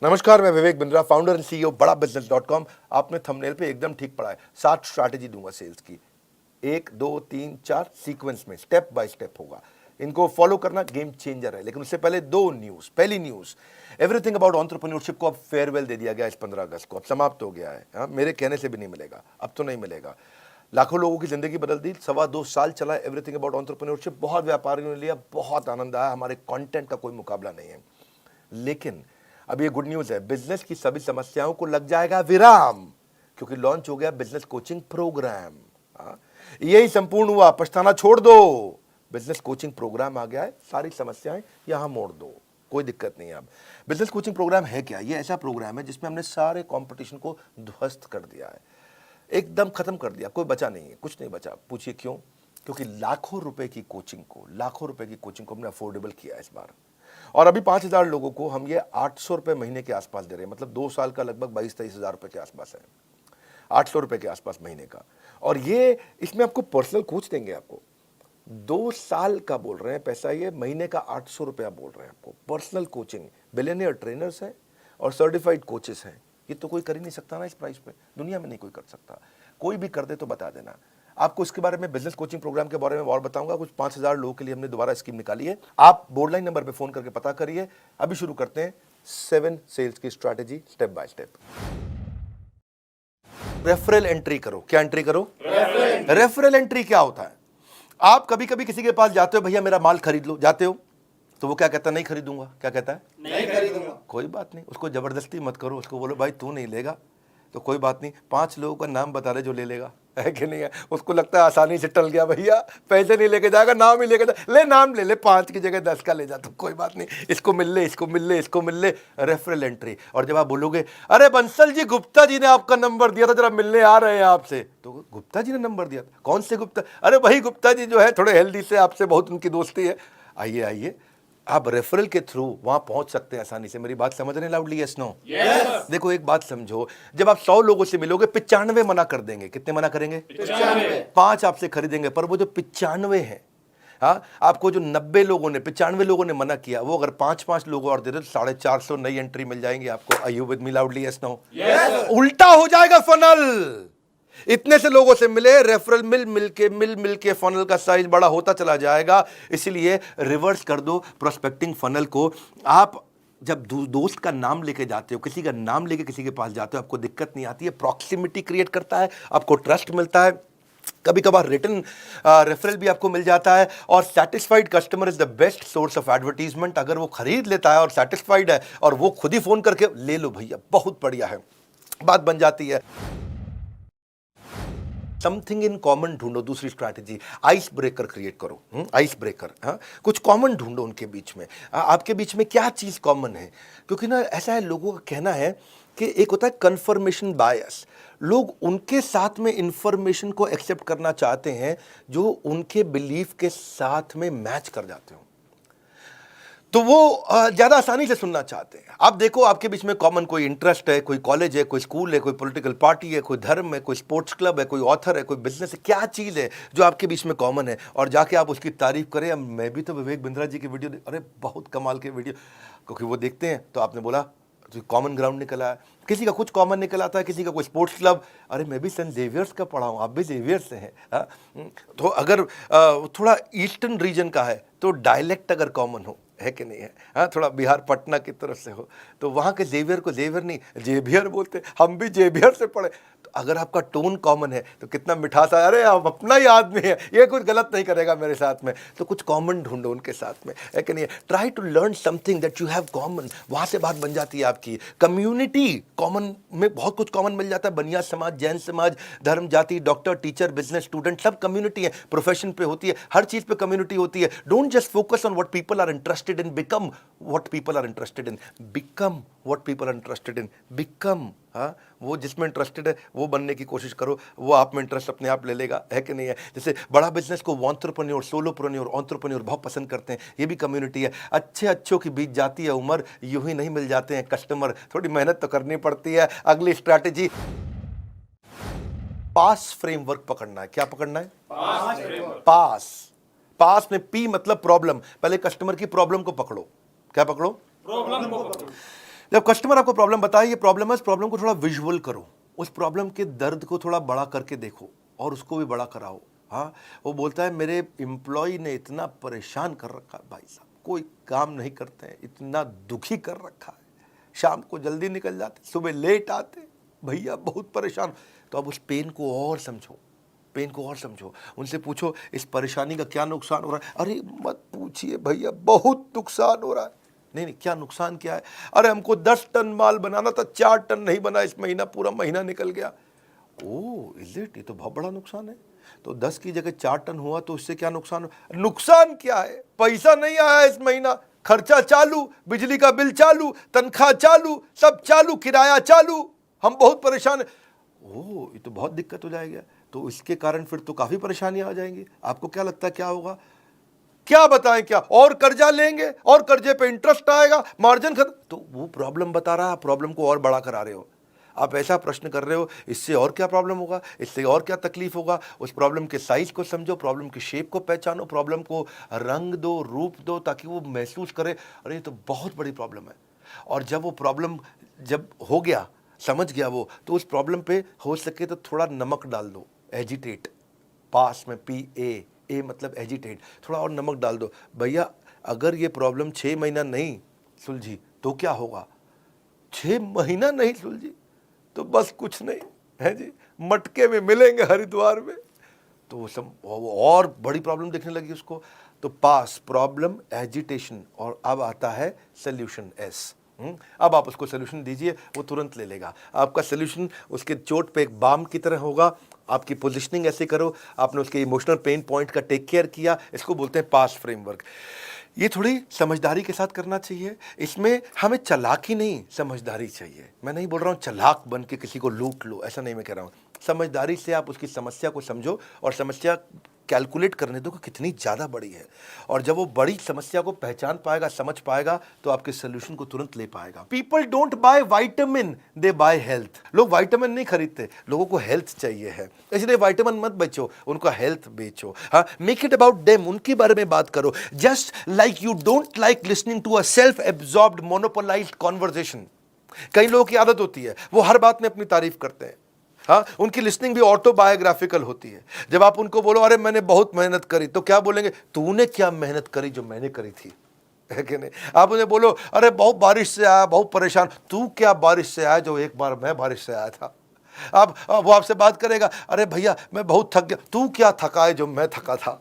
नमस्कार, मैं Vivek Bindra, founder and CEO बड़ा बिजनेस .com। आपने थंबनेल पे एकदम ठीक पढ़ा है। 7 स्ट्रैटेजी दूंगा सेल्स की, 1 2 3 4 सीक्वेंस में, स्टेप बाय स्टेप होगा। इनको फॉलो करना गेम चेंजर है। लेकिन उससे पहले 2 न्यूज। पहली न्यूज, एवरीथिंग अबाउट एंटरप्रेन्योरशिप को अब फेयरवेल दे दिया गया इस 15 अगस्त को। अब समाप्त हो गया है। हाँ, मेरे कहने से भी नहीं मिलेगा, अब तो नहीं मिलेगा। लाखों लोगों की जिंदगी बदल दी। 2.25 साल चला एवरीथिंग अबाउट एंटरप्रेन्योरशिप। बहुत व्यापारियों ने लिया, बहुत आनंद आया। हमारे कंटेंट का कोई मुकाबला नहीं है। लेकिन अब ये गुड न्यूज है, बिजनेस की सभी समस्याओं को लग जाएगा विराम, क्योंकि लॉन्च हो गया बिजनेस कोचिंग प्रोग्राम। यही संपूर्ण हुआ, पछताना छोड़ दो। बिजनेस कोचिंग प्रोग्राम आ गया है, सारी समस्याएं यहां मोड़ दो, कोई दिक्कत नहीं है। अब बिजनेस कोचिंग प्रोग्राम है क्या? ये ऐसा प्रोग्राम है जिसमें हमने सारे कंपटीशन को ध्वस्त कर दिया है, एकदम खत्म कर दिया। कोई बचा नहीं है, कुछ नहीं बचा। पूछिए क्यों? क्योंकि लाखों रुपए की कोचिंग को हमने अफोर्डेबल किया इस बार। और अभी 5,000 लोगों को हम ये 800 रुपए महीने के आसपास दे रहे हैं। मतलब 2 साल का लगभग 22-23 हजार रुपए के आसपास है, 800 रुपए के आसपास महीने का। और ये इसमें आपको पर्सनल कोच देंगे। आपको 2 साल का बोल रहे हैं पैसा, ये महीने का 800 रुपया बोल रहे हैं आपको। पर्सनल कोचिंग, बिलियनियर ट्रेनर्स हैं और सर्टिफाइड कोचेस हैं। ये तो कोई कर ही नहीं सकता ना इस प्राइस पे, दुनिया में नहीं कोई कर सकता। कोई भी कर दे तो बता देना। आपको इसके बारे में, बिजनेस कोचिंग प्रोग्राम के बारे में और बताऊंगा। कुछ 5,000 लोगों के लिए हमने दोबारा स्कीम निकाली है। आप बोर्ड लाइन नंबर पे फोन करके पता करिए। अभी शुरू करते हैं 7 सेल्स की strategy, step by step. Referral entry करो। क्या एंट्री करो? रेफरल एंट्री क्या होता है? आप कभी कभी किसी के पास जाते हो, भैया मेरा माल खरीद लो, जाते हो तो वो क्या कहता है? नहीं खरीदूंगा। क्या कहता है? नहीं खरीदूंगा। कोई बात नहीं, उसको जबरदस्ती मत करो। उसको बोलो भाई तू नहीं लेगा तो कोई बात नहीं, 5 लोगों का नाम बता रहे जो ले लेगा, है कि नहीं है? उसको लगता है आसानी से टल गया, भैया पैसे नहीं लेके जाएगा, नाम ही लेके ले, नाम ले ले, 5 की जगह 10 का ले जा, तो कोई बात नहीं, इसको मिल ले, इसको मिल ले, इसको मिल ले। Referral entry. और जब आप बोलोगे अरे बंसल जी, गुप्ता जी ने आपका नंबर दिया था, जरा मिलने आ रहे हैं आपसे, तो गुप्ता जी ने नंबर दिया था? कौन से गुप्ता? अरे वही गुप्ता जी जो है, थोड़े हेल्दी से, आपसे बहुत उनकी दोस्ती है। आइए आइए, आप रेफरल के थ्रू वहां पहुंच सकते हैं आसानी से। मेरी बात समझ रहे हैं लाउडली? Yes no? यस। देखो एक बात समझो, जब आप 100 लोगों से मिलोगे, 95 मना कर देंगे। कितने मना करेंगे? 95। 5 आपसे खरीदेंगे, पर वो जो 95 है, हाँ, आपको जो 90 लोगों ने, 95 लोगों ने मना किया, वो अगर 5-5 लोग और दे दे तो 450 नई एंट्री मिल जाएंगी आपको। Are you with me loudly? Yes no? Yes. उल्टा हो जाएगा फनल। इतने से लोगों से मिले, रेफरल मिल के फनल का साइज बड़ा होता चला जाएगा। इसलिए रिवर्स कर दो प्रोस्पेक्टिंग फनल को। आप जब दोस्त का नाम लेके जाते हो, किसी का नाम लेके किसी के पास जाते हो, आपको दिक्कत नहीं आती है। प्रॉक्सिमिटी क्रिएट करता है, आपको ट्रस्ट मिलता है। कभी कभार रिटर्न रेफरल भी आपको मिल जाता है। और satisfied customer is the best source of advertisement. अगर वो खरीद लेता है और सेटिस्फाइड है और वो खुद ही फोन करके ले लो भैया, बहुत बढ़िया है, बात बन जाती है। समथिंग इन कॉमन ढूंढो। दूसरी स्ट्रैटेजी, आइस ब्रेकर क्रिएट करो। आइस ब्रेकर, हाँ, कुछ कॉमन ढूंढो उनके बीच में। आपके बीच में क्या चीज कॉमन है? क्योंकि ना ऐसा है, लोगों का कहना है कि एक होता है कंफर्मेशन बायस। लोग उनके साथ में इंफॉर्मेशन को एक्सेप्ट करना चाहते हैं जो उनके बिलीफ के साथ में मैच कर जाते हो, तो वो ज्यादा आसानी से सुनना चाहते हैं। आप देखो, आपके बीच में कॉमन कोई इंटरेस्ट है, कोई कॉलेज है, कोई स्कूल है, कोई पॉलिटिकल पार्टी है, कोई धर्म है, कोई स्पोर्ट्स क्लब है, कोई ऑथर है, कोई बिजनेस है। क्या चीज है जो आपके बीच में कॉमन है? और जाके आप उसकी तारीफ करें, मैं भी तो विवेक बिंद्रा जी की वीडियो अरे बहुत कमाल के वीडियो, क्योंकि वो देखते हैं। तो आपने बोला कॉमन ग्राउंड निकला है, किसी का कुछ कॉमन निकल आता है, किसी का कोई स्पोर्ट्स क्लब। अरे मैं भी सेंट जेवियर्स का पढ़ा हूँ, आप भी जेवियर्स से हैं। तो अगर थोड़ा ईस्टर्न रीजन का है तो डायलेक्ट अगर कॉमन हो, है कि नहीं है? हाँ, थोड़ा बिहार पटना की तरफ से हो तो वहाँ के जेवियर को जेवियर नहीं जेवियर बोलते, हम भी जेवियर से पढ़े। तो अगर आपका टोन कॉमन है तो कितना मिठास है, अरे आप अपना ही आदमी है, ये कुछ गलत नहीं करेगा मेरे साथ में। तो कुछ कॉमन ढूंढो उनके साथ में, है कि नहीं? Try to learn something that you have common. वहाँ से बात बन जाती है आपकी। कम्युनिटी कॉमन में बहुत कुछ कॉमन मिल जाता है। बनिया समाज, जैन समाज, धर्म, जाति, डॉक्टर, टीचर, बिजनेस, स्टूडेंट, सब कम्युनिटी है। प्रोफेशन पे होती है, हर चीज पे कम्युनिटी होती है। Don't just focus on what people are interested in, become what people are interested in. Become what people are interested in. Become, हाँ, वो जिसमें इंटरेस्टेड है वो बनने की कोशिश करो, वो आप में इंटरेस्ट अपने आप ले लेगा, है कि नहीं है? जैसे बड़ा बिजनेस को एंटरप्रेन्योर, सोलोप्रेन्योर, एंटरप्रेन्योर बहुत पसंद करते हैं, ये भी कम्युनिटी है। अच्छों की बीत जाती है उम्र, यूं ही नहीं मिल जाते हैं कस्टमर, थोड़ी मेहनत तो करनी पड़ती है। अगली स्ट्रैटेजी, पास फ्रेमवर्क पकड़ना है। क्या पकड़ना है? पास। पास में पी मतलब प्रॉब्लम। पहले कस्टमर की प्रॉब्लम को पकड़ो। क्या पकड़ो? प्रॉब्लम को पकड़ो। जब कस्टमर आपको प्रॉब्लम बताए, ये प्रॉब्लम है, इस प्रॉब्लम को थोड़ा विजुअल करो, उस प्रॉब्लम के दर्द को थोड़ा बड़ा करके देखो और उसको भी बड़ा कराओ। हाँ, वो बोलता है मेरे एम्प्लॉय ने इतना परेशान कर रखा है भाई साहब, कोई काम नहीं करते हैं, इतना दुखी कर रखा है, शाम को जल्दी निकल जाते, सुबह लेट आते, भैया बहुत परेशान। तो अब उस पेन को और समझो, पेन को और समझो, उनसे पूछो इस परेशानी का क्या नुकसान हो रहा है। अरे मत पूछिए भैया, बहुत नुकसान हो रहा है। नहीं, क्या नुकसान क्या है? अरे हमको 10 टन माल बनाना था, 4 टन नहीं बना इस महीना, पूरा महीना निकल गया। ओह इज इट, ये तो बहुत बड़ा नुकसान है। तो 10 की जगह 4 टन हुआ तो इससे क्या नुकसान? नुकसान क्या है? पैसा नहीं आया इस महीना, खर्चा चालू, बिजली का बिल चालू, तनख्वाह चालू, सब चालू, किराया चालू, हम बहुत परेशान है। ओह ये तो बहुत दिक्कत हो जाएगी। तो इसके कारण फिर तो काफी परेशानियां आ जाएंगी। आपको क्या लगता है क्या होगा? क्या बताएं, क्या और कर्जा लेंगे और कर्जे पे इंटरेस्ट आएगा, मार्जिन खत्म। तो वो प्रॉब्लम बता रहा है, प्रॉब्लम को और बड़ा करा रहे हो। आप ऐसा प्रश्न कर रहे हो, इससे और क्या प्रॉब्लम होगा, इससे और क्या तकलीफ होगा। उस प्रॉब्लम के साइज को समझो, प्रॉब्लम की शेप को पहचानो, प्रॉब्लम को रंग दो, रूप दो, ताकि वो महसूस करे अरे ये तो बहुत बड़ी प्रॉब्लम है। और जब वो प्रॉब्लम जब हो गया, समझ गया वो, तो उस प्रॉब्लम पे हो सके तो थोड़ा नमक डाल दो, एजिटेट, पास में PA मतलब एजिटेट, थोड़ा और नमक डाल दो। भैया अगर ये प्रॉब्लम 6 महीना नहीं सुलझी तो क्या होगा? 6 महीना नहीं सुलझी तो बस कुछ नहीं है जी, मटके में मिलेंगे हरिद्वार में। तो वो और बड़ी प्रॉब्लम देखने लगी उसको। तो पास, प्रॉब्लम, एजिटेशन, और अब आता है सोल्यूशन S। अब आप उसको सोल्यूशन दीजिए, वो तुरंत ले लेगा। आपका सोल्यूशन उसके चोट पे एक बाम की तरह होगा। आपकी पोजीशनिंग ऐसे करो, आपने उसके इमोशनल पेन पॉइंट का टेक केयर किया, इसको बोलते हैं पास फ्रेमवर्क। ये थोड़ी समझदारी के साथ करना चाहिए। इसमें हमें चालाकी नहीं, समझदारी चाहिए। मैं नहीं बोल रहा हूँ चालाक बन के किसी को लूट लो, ऐसा नहीं मैं कह रहा हूँ। समझदारी से आप उसकी समस्या को समझो और समस्या कैलकुलेट करने दो कि कितनी ज़्यादा बड़ी है। और जब वो बड़ी समस्या को पहचान पाएगा, समझ पाएगा, तो आपके सोल्यूशन को तुरंत ले पाएगा। People don't buy vitamin, they by health. लोग वाइटामिन नहीं खरीदते, लोगों को हेल्थ चाहिए है, इसलिए वाइटामिन मत बेचो, उनको हेल्थ बेचो। हाँ, मेक इट अबाउट देम, उनके बारे में बात करो। Just like you don't like listening to a self absorbed monopolised conversation. कई लोगों की आदत होती है, वो हर बात में अपनी तारीफ करते हैं। हाँ, उनकी लिसनिंग भी ऑटोबायोग्राफिकल होती है। जब आप उनको बोलो अरे मैंने बहुत मेहनत करी, तो क्या बोलेंगे? तूने क्या मेहनत करी जो मैंने करी थी, है कि नहीं? आप उन्हें बोलो अरे बहुत बारिश से आया, बहुत परेशान, तू क्या बारिश से आया जो एक बार मैं बारिश से आया था। अब वो आपसे बात करेगा, अरे भैया मैं बहुत थक गया, तू क्या थका है जो मैं थका था।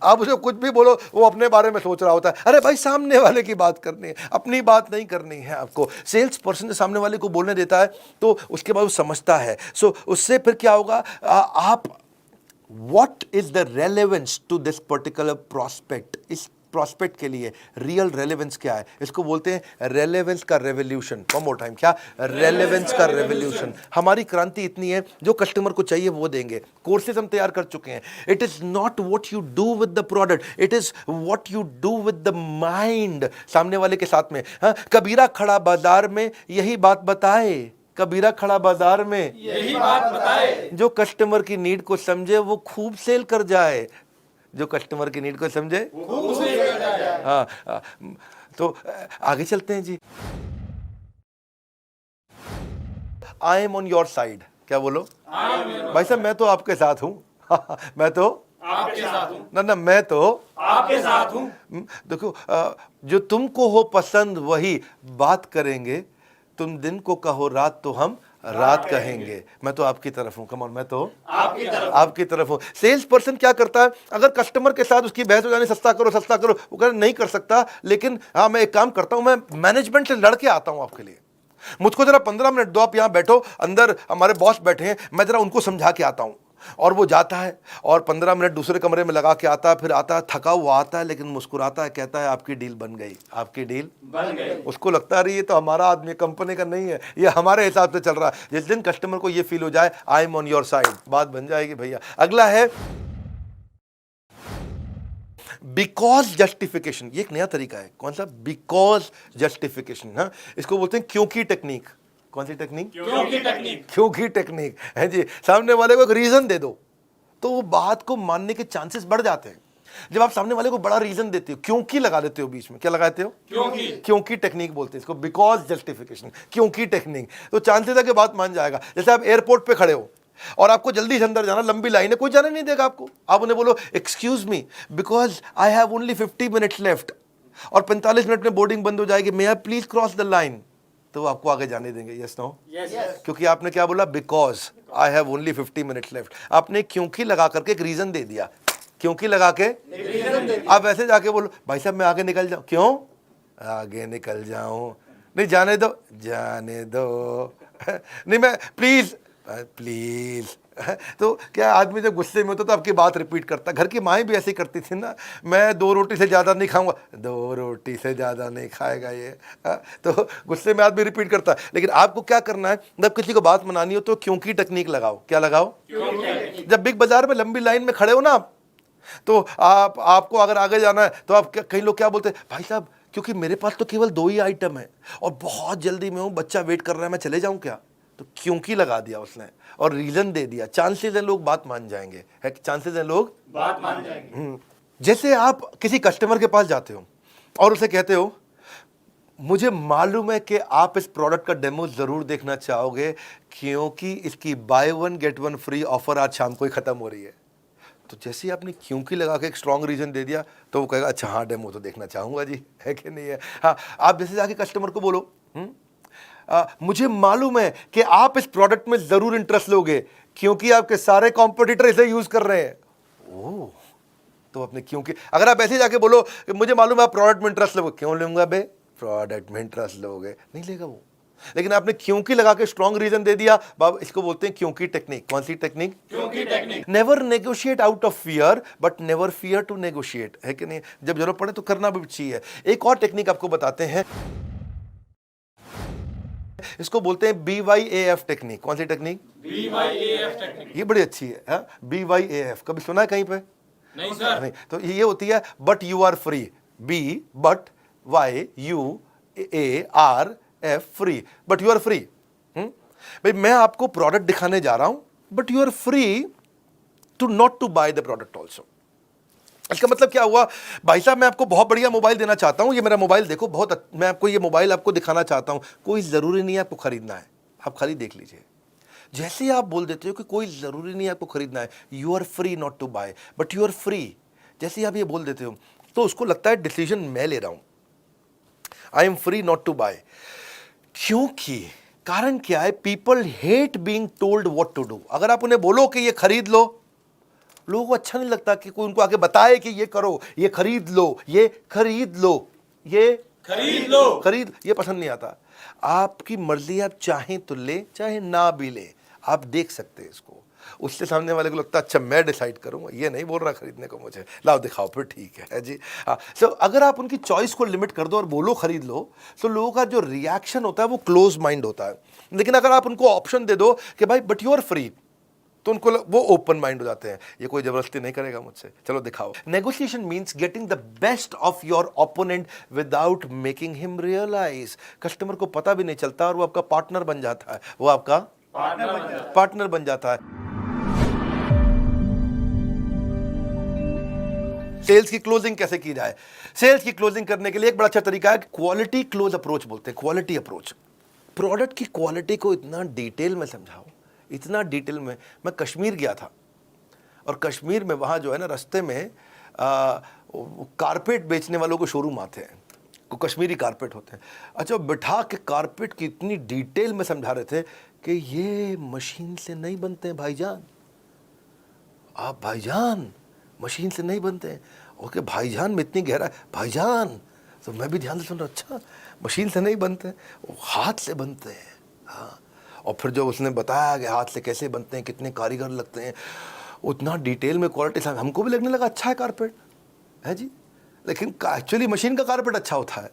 आप उसे कुछ भी बोलो, वो अपने बारे में सोच रहा होता है। अरे भाई सामने वाले की बात करनी है, अपनी बात नहीं करनी है आपको। सेल्स पर्सन सामने वाले को बोलने देता है तो उसके बाद वो समझता है। सो उससे फिर क्या होगा, आप what is the relevance to this particular prospect, इस प्रॉस्पेक्ट के लिए रियल रेलेवेंस क्या है, इसको बोलते हैं रेलेवेंस का रेवोल्यूशन। वन मोर टाइम, क्या? रेलेवेंस का रेवोल्यूशन। हमारी क्रांति इतनी है, जो कस्टमर को चाहिए वो देंगे। कोर्सेज हम तैयार कर चुके हैं। It is not what you do with the product, it is what you do with the mind, सामने वाले के साथ में। हाँ, कबीरा खड़ा बाजार में यही बात बताए, कबीरा खड़ा बाजार में यही बात बताए, जो कस्टमर की नीड को समझे वो खूब सेल कर जाए, जो कस्टमर की नीड को समझे खूब सेल कर जाए। हाँ, तो आगे चलते हैं जी। I am on your side, क्या बोलो? भाई साहब मैं तो आपके साथ हूं। मैं तो आपके साथ हूं। ना मैं तो आपके साथ हूं। देखो, जो तुमको हो पसंद वही बात करेंगे, तुम दिन को कहो रात तो हम रात कहेंगे। मैं तो आपकी तरफ हूं, कम ऑन, मैं तो आपकी तरफ हूं। सेल्स पर्सन क्या करता है, अगर कस्टमर के साथ उसकी बहस हो जानी, सस्ता करो सस्ता करो, वो कहना नहीं कर सकता, लेकिन हाँ मैं एक काम करता हूं, मैं मैनेजमेंट से लड़के आता हूं आपके लिए, मुझको जरा 15 मिनट दो, आप यहां बैठो, अंदर हमारे बॉस बैठे हैं, मैं जरा उनको समझा के आता हूं। और वो जाता है और 15 मिनट दूसरे कमरे में लगा के आता है, फिर आता है थका हुआ आता है, लेकिन मुस्कुराता है, कहता है आपकी डील बन गई, आपकी डील बन गई। उसको लगता है ये तो हमारा आदमी, कंपनी का नहीं है, ये हमारे हिसाब से चल रहा है। जिस दिन कस्टमर को ये फील हो जाए आई एम ऑन योर साइड, बात बन जाएगी भैया। अगला है बिकॉज जस्टिफिकेशन। ये एक नया तरीका है। कौन सा? Because justification. हाँ, इसको बोलते हैं क्योंकि टेक्निक। कौन सी टेक्निक? क्योंकि टेक्निक। क्योंकि टेक्निक है जी। सामने वाले को एक रीजन दे दो तो वो बात को मानने के चांसेस बढ़ जाते हैं। जब आप सामने वाले को बड़ा रीजन देते हो, क्योंकि लगा देते हो बीच में, क्या लगाते हो? क्योंकि टेक्निक बोलते हैं इसको, बिकॉज जस्टिफिकेशन, क्योंकि टेक्निक। तो चांसेस है कि बात मान जाएगा। जैसे आप एयरपोर्ट पे खड़े हो और आपको जल्दी से अंदर जाना, लंबी लाइन है, कोई जाने नहीं देगा आपको। आप उन्हें बोलो excuse me because I have only 50 minutes left और 45 मिनट में बोर्डिंग बंद हो जाएगी, may I please cross the line, तो वो आपको आगे जाने देंगे। Yes no? क्योंकि आपने क्या बोला? Because I have only 50 minutes left. आपने क्योंकि लगा करके एक रीजन दे दिया, क्योंकि लगा के आप ऐसे जाके बोलो भाई साहब मैं आगे निकल जाऊं, क्यों आगे निकल जाऊं? नहीं जाने दो, जाने दो नहीं मैं प्लीज प्लीज। तो क्या आदमी जब गुस्से में होता तो आपकी बात रिपीट करता। घर की माएँ भी ऐसे करती थी ना, मैं 2 रोटी से ज़्यादा नहीं खाऊंगा, 2 रोटी से ज़्यादा नहीं खाएगा ये। तो गुस्से में आदमी रिपीट करता है। लेकिन आपको क्या करना है, जब किसी को बात मनानी हो तो क्योंकि टेक्निक लगाओ। क्या लगाओ? जब बिग बाजार में लंबी लाइन में खड़े हो ना आप, तो आपको अगर आगे जाना है तो आप कई लोग क्या बोलते हैं, भाई साहब क्योंकि मेरे पास तो केवल 2 ही आइटम है और बहुत जल्दी में हूँ, बच्चा वेट कर रहा है, मैं चले जाऊँ क्या? तो क्योंकि लगा दिया उसने और रीजन दे दिया। चांसेस है लोग बात मान जाएंगे, है चांसेस है लोग बात मान जाएंगे। जैसे आप किसी कस्टमर के पास जाते हो और उसे कहते हो मुझे मालूम है कि आप इस प्रोडक्ट का डेमो जरूर देखना चाहोगे क्योंकि इसकी बाय 1 गेट 1 फ्री ऑफर आज शाम को ही खत्म हो रही है। तो जैसे ही आपने क्योंकि लगा के एक स्ट्रॉन्ग रीजन दे दिया तो वो कहेगा अच्छा हाँ डेमो तो देखना चाहूंगा जी, है कि नहीं है? हाँ, आप जैसे जाके कस्टमर को बोलो मुझे मालूम है कि आप इस प्रोडक्ट में जरूर इंटरेस्ट लोगे क्योंकि आपके सारे कॉम्पिटिटर इसे यूज कर रहे हैं। ओह, तो आपने क्योंकि, अगर आप ऐसे जाके बोलो कि मुझे मालूम है आप प्रोडक्ट में इंटरेस्ट लोगे, क्यों लूंगा बे, प्रोडक्ट में इंटरेस्ट लोगे, नहीं लेगा वो। लेकिन आपने क्योंकि लगा के स्ट्रॉन्ग रीजन दे दिया, बाबा इसको बोलते हैं क्योंकि टेक्निक। कौन सी टेक्निक? क्योंकि technique. Never negotiate out of fear but never fear to negotiate, है कि नहीं? जब जरूरत पड़े तो करना भी चाहिए। एक और टेक्निक आपको बताते हैं, इसको बोलते हैं BYAF टेक्निक। कौन सी टेक्निक? BYAF technique. ये बड़ी अच्छी है। BYAF कभी सुना है कहीं पे? नहीं सर। नहीं, तो ये होती है but you are free. B but YUARF free, but you are free. भाई मैं आपको प्रोडक्ट दिखाने जा रहा हूं but you are free to not to buy the product also. इसका मतलब क्या हुआ, भाई साहब मैं आपको बहुत बढ़िया मोबाइल देना चाहता हूं, ये मेरा मोबाइल देखो, मैं आपको ये मोबाइल आपको दिखाना चाहता हूं, कोई ज़रूरी नहीं है आपको खरीदना है, आप खाली देख लीजिए। जैसे ही आप बोल देते हो कि कोई ज़रूरी नहीं है आपको खरीदना है, you are free not to buy but you are free, जैसे ही आप ये बोल देते हो तो उसको लगता है डिसीजन मैं ले रहा हूं, I am free not to buy. क्योंकि कारण क्या है, people hate being told what to do. अगर आप उन्हें बोलो कि ये खरीद लो, लोगों को अच्छा नहीं लगता कि कोई उनको आगे बताए कि ये करो, ये खरीद लो, ये खरीद लो, ये खरीद लो, ये पसंद नहीं आता। आपकी मर्जी, आप चाहें तो ले, चाहे ना भी ले, आप देख सकते हैं इसको। उससे सामने वाले को लगता है अच्छा मैं डिसाइड करूंगा, ये नहीं बोल रहा खरीदने को मुझे, लाओ दिखाओ फिर ठीक है जी। हाँ, सो अगर आप उनकी चॉइस को लिमिट कर दो और बोलो खरीद लो, तो लोगों का जो रिएक्शन होता है वो क्लोज माइंड होता है। लेकिन अगर आप उनको ऑप्शन दे दो कि भाई बट यू आर फ्री, तो उनको वो ओपन माइंड हो जाते हैं, ये कोई जबरदस्ती नहीं करेगा मुझसे, चलो दिखाओ। Negotiation means getting the best of your opponent without making him realise. Customer को पता भी नहीं चलता और वो आपका पार्टनर बन जाता है, वो आपका पार्टनर बन जाता है। सेल्स की क्लोजिंग कैसे की जाए? सेल्स की क्लोजिंग करने के लिए एक बड़ा अच्छा तरीका है, क्वालिटी क्लोज अप्रोच बोलते हैं, क्वालिटी अप्रोच। प्रोडक्ट की क्वालिटी को इतना डिटेल में समझाओ, इतना डिटेल में। मैं कश्मीर गया था और कश्मीर में वहाँ जो है ना, रास्ते में कारपेट बेचने वालों को शोरूम आते हैं, को कश्मीरी कारपेट होते हैं। अच्छा, बिठा के कारपेट की इतनी डिटेल में समझा रहे थे कि ये मशीन से नहीं बनते हैं भाईजान, आप भाईजान मशीन से नहीं बनते हैं। ओके भाईजान में इतनी गहरा, भाईजान, तो मैं भी ध्यान से सुन रहा, अच्छा मशीन से नहीं बनते, वो हाथ से बनते हैं। हाँ, और फिर जो उसने बताया कि हाथ से कैसे बनते हैं, कितने कारीगर लगते हैं, उतना डिटेल में क्वालिटी से हमको भी लगने लगा अच्छा है कारपेट, है जी। लेकिन एक्चुअली मशीन का कारपेट अच्छा होता है,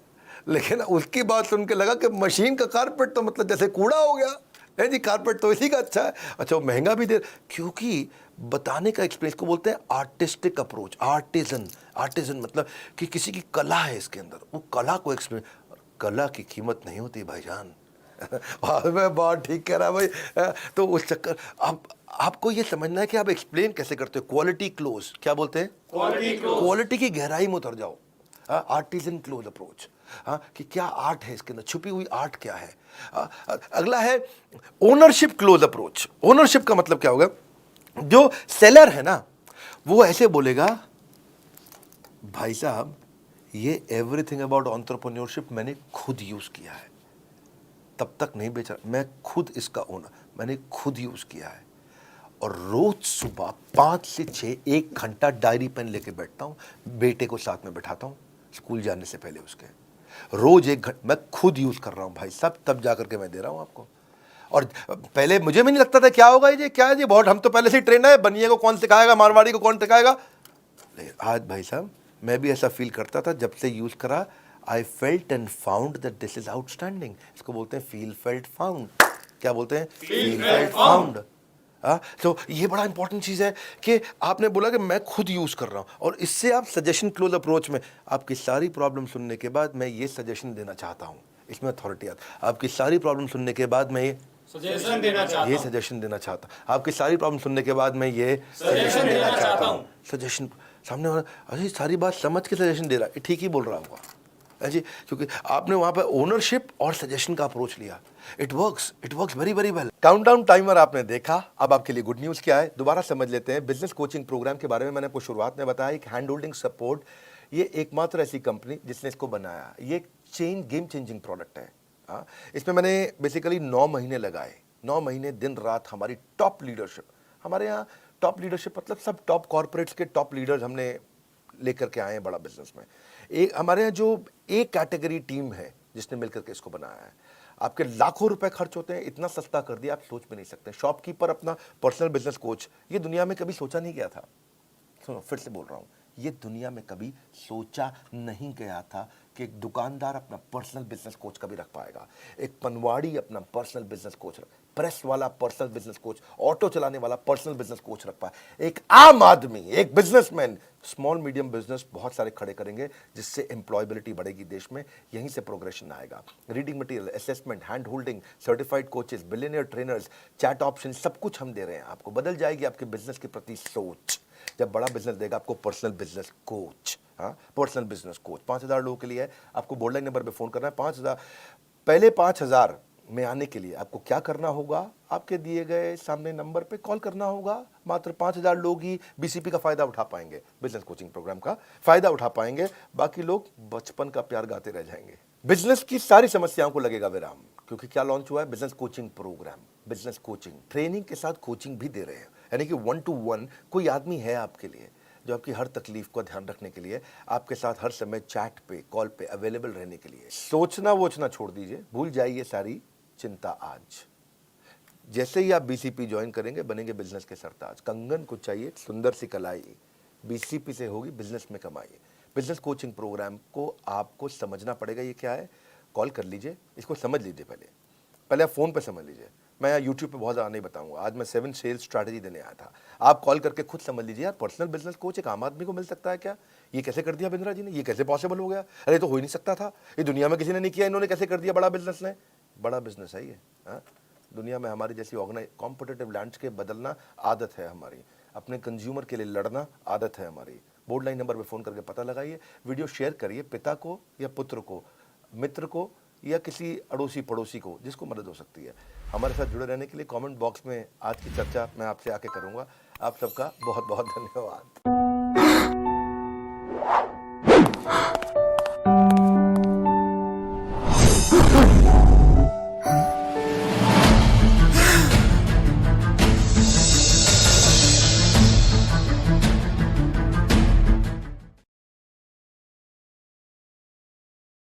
लेकिन उसकी बात सुन के लगा कि मशीन का कारपेट तो मतलब जैसे कूड़ा हो गया, है जी, कारपेट तो इसी का अच्छा है। अच्छा, वो महंगा भी दे, क्योंकि बताने का एक्सपीरियंस को बोलते हैं आर्टिस्टिक अप्रोच। आर्टिजन मतलब कि किसी की कला है इसके अंदर, वो कला को एक्सपीरियंस। कला की कीमत नहीं होती भाईजान। मैं बहुत ठीक कह रहा भाई। तो उस चक्कर आपको ये समझना है कि आप एक्सप्लेन कैसे करते हो। क्वालिटी क्लोज, क्या बोलते हैं? Quality close. क्वालिटी की गहराई में उतर जाओ। आर्टिजन क्लोज अप्रोच, कि क्या आर्ट है इसके अंदर, छुपी हुई आर्ट क्या है। अगला है ओनरशिप क्लोज अप्रोच। ओनरशिप का मतलब क्या होगा? जो सेलर है ना, वो ऐसे बोलेगा, भाई साहब ये एवरीथिंग अबाउट एंटरप्रेन्योरशिप मैंने खुद यूज किया है, तब तक नहीं बेचा, मैं खुद इसका ओनर, मैंने खुद यूज किया है। और रोज सुबह 5 से 6 1 घंटा डायरी पेन लेके बैठता हूँ, बेटे को साथ में बैठाता हूँ स्कूल जाने से पहले उसके, रोज 1 घंटा मैं खुद यूज कर रहा हूँ भाई साहब, तब जाकर के मैं दे रहा हूँ आपको। और पहले मुझे भी नहीं लगता था क्या होगा ये, क्या है ये, बहुत हम तो पहले से ही ट्रेन है, बनिए को कौन सिखाएगा, मारवाड़ी को कौन सिखाएगा। आज भाई साहब मैं भी ऐसा फील करता था, जब से यूज करा I felt and found that this is outstanding. इसको बोलते हैं फील फेल्ट फाउंड। क्या बोलते हैं? Feel felt found. तो ये बड़ा इंपॉर्टेंट चीज है कि आपने बोला कि मैं खुद यूज कर रहा हूं, और इससे आप सजेशन क्लोज अप्रोच में आपकी सारी प्रॉब्लम सुनने के बाद मैं ये सजेशन देना चाहता हूं, इसमें अथॉरिटी आता। आपकी सारी प्रॉब्लम सुनने के बाद मैं ये सजेशन देना चाहता हूं, ये सजेशन देना चाहता हूं। आपकी सारी प्रॉब्लम सुनने के बाद मैं ये सजेशन देना चाहता हूं। सजेशन सामने वाला अरे सारी बात समझ के सजेशन दे रहा है, ठीक ही बोल रहा होगा जी, क्योंकि आपने वहां पर ओनरशिप और सजेशन का अप्रोच लिया। It works very very well. Countdown timer आपने देखा, अब आपके लिए गुड न्यूज क्या है दोबारा समझ लेते हैं। बिजनेस कोचिंग प्रोग्राम के बारे में मैंने आपको शुरुआत में बताया, एक हैंड होल्डिंग सपोर्ट, ये एकमात्र ऐसी कंपनी जिसने इसको बनाया। ये गेम चेंजिंग प्रोडक्ट है। इसमें मैंने बेसिकली 9 महीने लगाए, 9 महीने दिन रात हमारी टॉप लीडरशिप, हमारे यहाँ टॉप लीडरशिप मतलब सब टॉप कॉर्पोरेट्स के टॉप लीडर्स हमने लेकर के आए हैं बड़ा बिजनेस में। एक हमारे यहाँ जो एक कैटेगरी टीम है जिसने मिलकर के इसको बनाया है। आपके लाखों रुपए खर्च होते हैं, इतना सस्ता कर दिया आप सोच भी नहीं सकते। शॉपकीपर अपना पर्सनल बिजनेस कोच, ये दुनिया में कभी सोचा नहीं गया था। सुनो फिर से बोल रहा हूँ, ये दुनिया में कभी सोचा नहीं गया था कि एक दुकानदार अपना पर्सनल बिजनेस कोच कभी रख पाएगा, एक पनवाड़ी अपना पर्सनल बिजनेस कोच, प्रेस वाला पर्सनल बिजनेस कोच, ऑटो चलाने वाला पर्सनल बिजनेस कोच रख पाए। एक आम आदमी, एक बिजनेसमैन स्मॉल मीडियम बिजनेस बहुत सारे खड़े करेंगे, जिससे एम्प्लॉयबिलिटी बढ़ेगी देश में, यहीं से प्रोग्रेशन आएगा। Reading material, assessment, hand holding, certified coaches, billionaire trainers, chat option, सब कुछ हम दे रहे हैं आपको। बदल जाएगी आपके बिजनेस के प्रति सोच जब बड़ा बिजनेस देगा आपको personal business coach. Personal business coach 5000 लोगों के लिए है। आपको बोर्डलाइन नंबर पे फोन करना है। 5000 पहले 5000 में आने के लिए आपको क्या करना होगा, आपके दिए गए सामने नंबर पे कॉल करना होगा। मात्र 5000 लोग ही बीसीपी का फायदा उठा पाएंगे, बिजनेस कोचिंग प्रोग्राम का फायदा उठा पाएंगे, बाकी लोग बचपन का प्यार गाते रह जाएंगे। बिजनेस की सारी समस्याओं को लगेगा विराम, क्योंकि क्या लॉन्च हुआ है? Business coaching programme. Business coaching training के साथ कोचिंग भी दे रहे हैं, यानी कि 1 to 1 कोई आदमी है आपके लिए जो आपकी हर तकलीफ को ध्यान रखने के लिए आपके साथ हर समय चैट पे, कॉल पे अवेलेबल रहने के लिए। सोचना वोचना छोड़ दीजिए, भूल जाइए सारी चिंता। आज जैसे ही आप बीसीपी ज्वाइन करेंगे बनेंगे बिजनेस के सरताज। कंगन को चाहिए सुंदर सी कलाई, बीसीपी से होगी बिजनेस में कमाई। बिजनेस कोचिंग प्रोग्राम को आपको समझना पड़ेगा, ये क्या है। कॉल कर लीजिए, इसको समझ लीजिए, पहले आप फोन पे समझ लीजिए। मैं यहाँ यूट्यूब पे बहुत ज़्यादा नहीं बताऊंगा, आज मैं 7 सेल्स स्ट्रैटेजी देने आया था। आप कॉल करके खुद समझ लीजिए यार, पर्सनल बिजनेस कोच एक आम आदमी को मिल सकता है क्या? ये कैसे कर दिया बिंद्रा जी ने, ये कैसे पॉसिबल हो गया? अरे तो हो ही नहीं सकता था, ये दुनिया में किसी ने नहीं किया, इन्होंने कैसे कर दिया? बड़ा बिजनेस ने, बड़ा बिजनेस है ये। दुनिया में हमारी जैसी कॉम्पिटिटिव लैंडस्केप बदलना आदत है हमारी, अपने कंज्यूमर के लिए लड़ना आदत है हमारी। बोर्ड लाइन नंबर पर फोन करके पता लगाइए, वीडियो शेयर करिए पिता को या पुत्र को, मित्र को या किसी अड़ोसी पड़ोसी को जिसको मदद हो सकती है। हमारे साथ जुड़े रहने के लिए कमेंट बॉक्स में आज की चर्चा मैं आपसे आके करूंगा। आप सबका बहुत बहुत धन्यवाद।